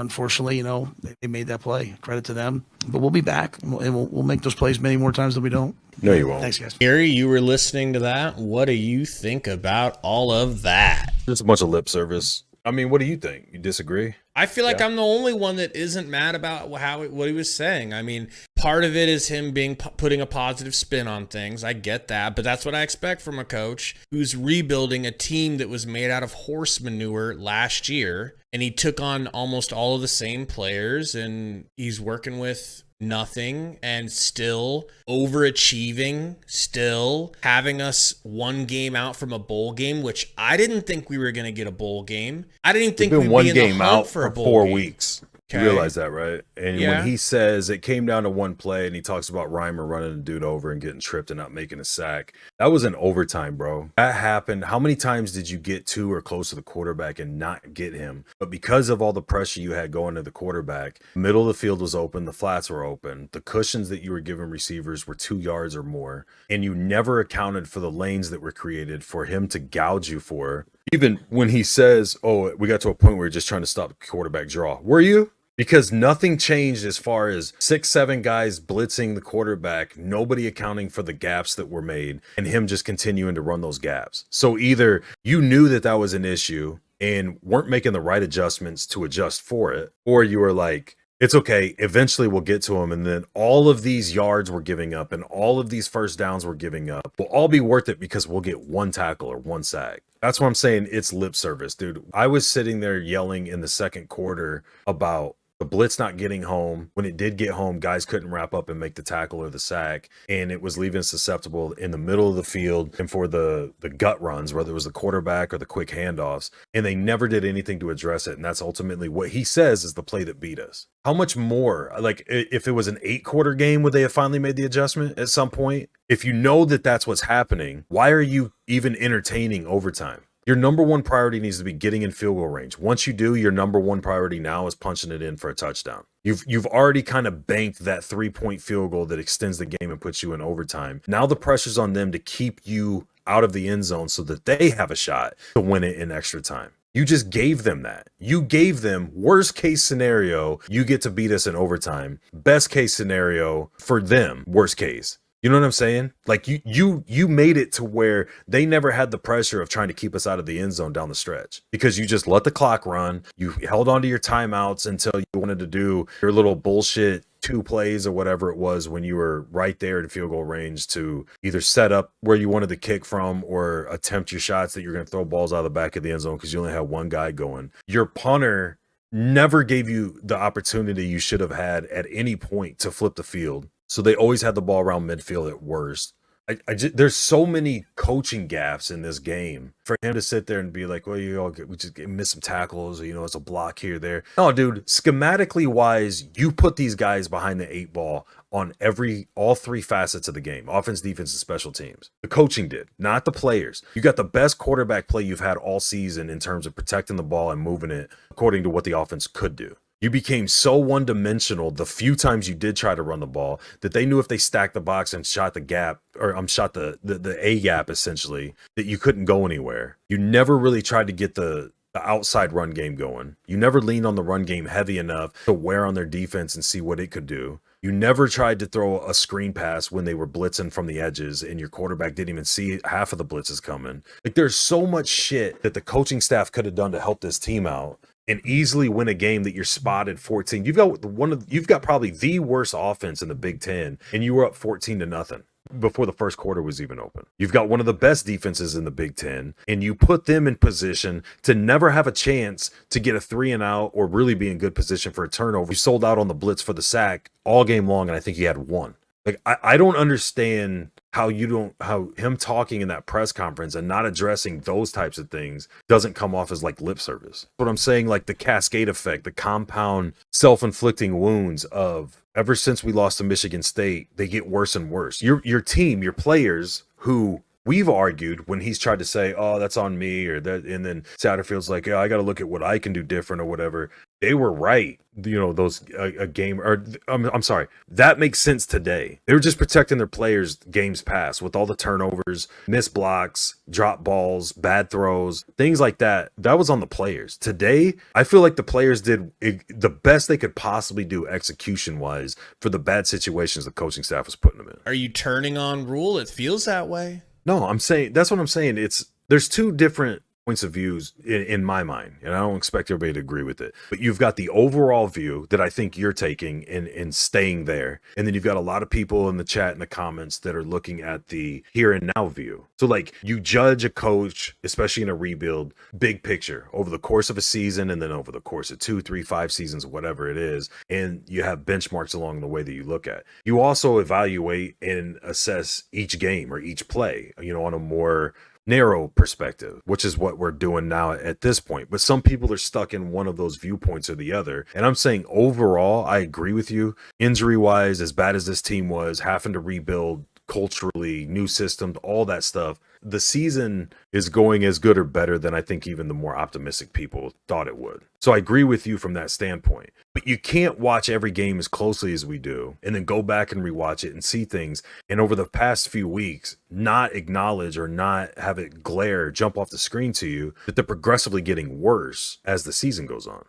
unfortunately, they made that play. Credit to them. But we'll be back, and we'll make those plays many more times than we don't. No, you won't. Thanks, guys. Gary, you were listening to that. What do you think about all of that? Just a bunch of lip service. I mean, what do you think? You disagree? I feel like I'm the only one that isn't mad about what he was saying. I mean, part of it is him putting a positive spin on things. I get that, but that's what I expect from a coach who's rebuilding a team that was made out of horse manure last year, and he took on almost all of the same players, and he's working with nothing and still overachieving, still having us one game out from a bowl game, which I didn't think we were going to get a bowl game. I didn't think we'd one be in game the hunt out for a bowl 4 game. weeks. Okay. You realize that, right? And Yeah. when he says it came down to one play and he talks about Reimer running a dude over and getting tripped and not making a sack, that was in overtime, bro. That happened. How many times did you get to or close to the quarterback and not get him? But because of all the pressure you had going to the quarterback, middle of the field was open, the flats were open, the cushions that you were giving receivers were 2 yards or more, and you never accounted for the lanes that were created for him to gouge you for. Even when he says, oh, we got to a point where you're just trying to stop the quarterback draw. Were you? Because nothing changed as far as 6-7 guys blitzing the quarterback, nobody accounting for the gaps that were made, and him just continuing to run those gaps. So either you knew that was an issue and weren't making the right adjustments to adjust for it, or you were like, it's okay, eventually we'll get to him, and then all of these yards we're giving up and all of these first downs we're giving up will all be worth it because we'll get one tackle or one sack. That's what I'm saying. It's lip service, dude. I was sitting there yelling in the second quarter about the blitz not getting home. When it did get home, guys couldn't wrap up and make the tackle or the sack, and it was leaving us susceptible in the middle of the field and for the gut runs, whether it was the quarterback or the quick handoffs, and they never did anything to address it. And that's ultimately what he says is the play that beat us. How much more? Like, if it was an 8-quarter game, would they have finally made the adjustment at some point? If you know that that's what's happening, why are you even entertaining overtime? Your number one priority needs to be getting in field goal range. Once you do, your number one priority now is punching it in for a touchdown. You've already kind of banked that 3-point field goal that extends the game and puts you in overtime. Now the pressure's on them to keep you out of the end zone so that they have a shot to win it in extra time. You just gave them that. You gave them worst case scenario, you get to beat us in overtime. Best case scenario for them, worst case. You know what I'm saying? Like you made it to where they never had the pressure of trying to keep us out of the end zone down the stretch because you just let the clock run. You held on to your timeouts until you wanted to do your little bullshit 2 plays or whatever it was when you were right there in field goal range to either set up where you wanted to kick from or attempt your shots that you're going to throw balls out of the back of the end zone because you only had one guy going. Your punter never gave you the opportunity you should have had at any point to flip the field. So they always had the ball around midfield at worst. There's so many coaching gaps in this game for him to sit there and be like, well, we just miss some tackles, or, it's a block here, there. No, dude, schematically wise, you put these guys behind the 8 ball on all 3 facets of the game, offense, defense, and special teams. The coaching did, not the players. You got the best quarterback play you've had all season in terms of protecting the ball and moving it according to what the offense could do. You became so one-dimensional the few times you did try to run the ball that they knew if they stacked the box and shot the gap, or shot the A gap essentially, that you couldn't go anywhere. You never really tried to get the outside run game going. You never leaned on the run game heavy enough to wear on their defense and see what it could do. You never tried to throw a screen pass when they were blitzing from the edges and your quarterback didn't even see half of the blitzes coming. Like, there's so much shit that the coaching staff could have done to help this team out and easily win a game that you're spotted 14. You've got probably the worst offense in the Big Ten, and you were up 14-0 before the first quarter was even open. You've got one of the best defenses in the Big Ten, and you put them in position to never have a chance to get a 3-and-out or really be in good position for a turnover. You sold out on the blitz for the sack all game long, and I think you had one. Like, I don't understand how him talking in that press conference and not addressing those types of things doesn't come off as like lip service. But I'm saying, like, the cascade effect, the compound self-inflicting wounds of ever since we lost to Michigan State, they get worse and worse. Your team, your players who we've argued when he's tried to say, oh, that's on me or that. And then Satterfield's like, yeah, I got to look at what I can do different or whatever. They were right. Those a game or I'm sorry. That makes sense today. They were just protecting their players games past with all the turnovers, missed blocks, drop balls, bad throws, things like that. That was on the players. Today, I feel like the players did the best they could possibly do execution wise for the bad situations the coaching staff was putting them in. Are you turning on Rule? It feels that way. No, I'm saying that's what I'm saying. There's two different points of views in my mind, and I don't expect everybody to agree with it. But you've got the overall view that I think you're taking and staying there, and then you've got a lot of people in the chat and the comments that are looking at the here and now view. So like you judge a coach, especially in a rebuild, big picture over the course of a season, and then over the course of 2, 3, 5 seasons, whatever it is, and you have benchmarks along the way that you look at. You also evaluate and assess each game or each play, on a more narrow perspective, which is what we're doing now at this point. But some people are stuck in one of those viewpoints or the other. And I'm saying overall, I agree with you. Injury wise, as bad as this team was, having to rebuild culturally, new systems, all that stuff, the season is going as good or better than I think even the more optimistic people thought it would. So I agree with you from that standpoint. But you can't watch every game as closely as we do and then go back and rewatch it and see things. And over the past few weeks, not acknowledge or not have it jump off the screen to you that they're progressively getting worse as the season goes on.